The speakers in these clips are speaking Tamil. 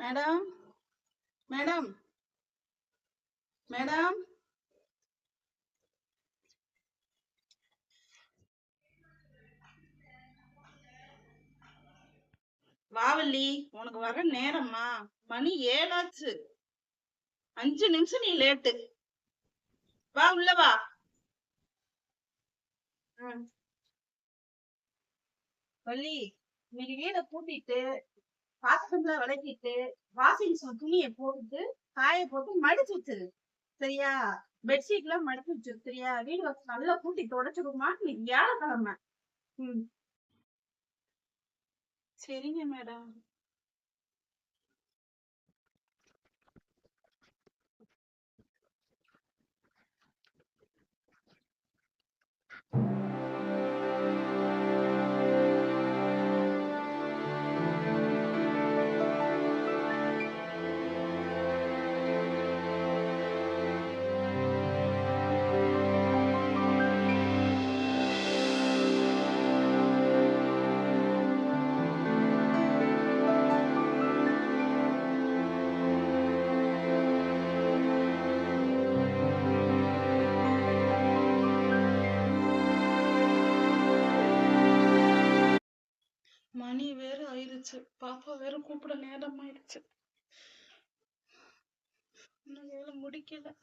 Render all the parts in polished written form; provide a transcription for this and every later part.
மேடம் மேடம் மேடம் வாவல்லி, உனக்கு வர நேரம்மா. மணி 7 ஆச்சு. 5 நிமிஷம் நீ லேட்டு. வா, உள்ள வா. வள்ளி, இன்னைக்கு வீட பூட்டிட்டு பாத்திரத்துல விளக்கிட்டு வாஷிங் மிஷின் துணியை போட்டு காய போட்டு மடிச்சு வச்சிரு. சரியா? பெட்ஷீட் எல்லாம் மடிச்சு வச்சிரு. சரியா? வீடு நல்லா பூட்டி தொடச்சிருமா. இன்னைக்கு வியாழக்கிழமை. சரிங்க மேடம். மணி வேற ஆயிருச்சு. பாப்பா வேற கூப்பிட நேரம் ஆயிடுச்சு. இன்னும் வேலை முடிக்கல.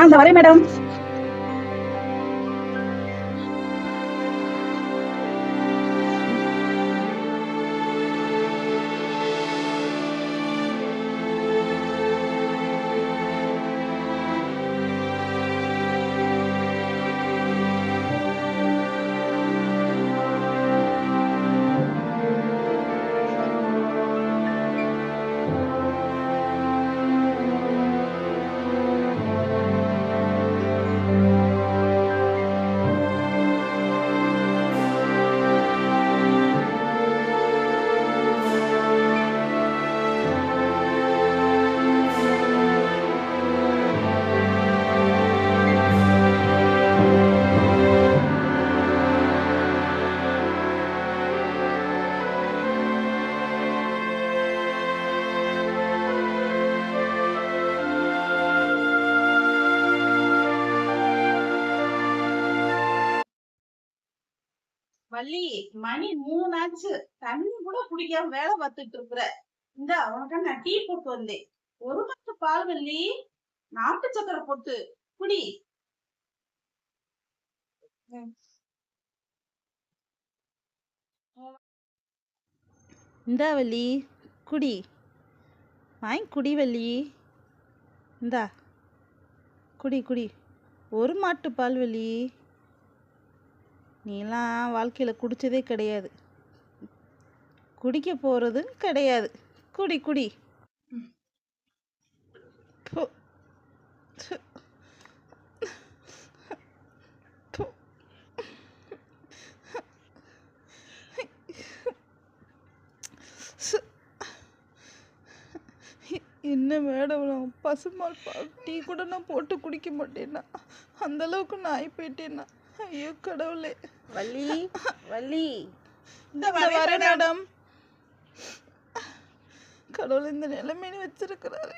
இந்த வரேன் மேடம். வள்ளி, மணி 3 ஆச்சு. தண்ணி கூட குடிக்காம வேலை பார்த்துட்டு இருக்கிற. இந்த உனக்கு நான் டீ போட்டு வந்தேன். ஒரு மட்டு பால் வள்ளி, நாட்டு சக்கரை போட்டு குடி. இந்தா வள்ளி, குடி. வாங்கி குடி வள்ளி. இந்தா குடி குடி. ஒரு மாட்டு பால் வள்ளி. நீலாம் வாழ்க்கையில் குடித்ததே கிடையாது, குடிக்க போகிறதும் கிடையாது. குடி குடி. என்ன மேடம், நான் பசுமால் டீ கூட நான் போட்டு குடிக்க மாட்டேன்னா, அந்த அளவுக்கு நான் ஆகி போயிட்டேன்னா. ஐயோ கடவுளே. வள்ளி வள்ளி, இந்த வர மேடம். கடவுள் இந்த நிலைமைன்னு வச்சிருக்கிறாரு.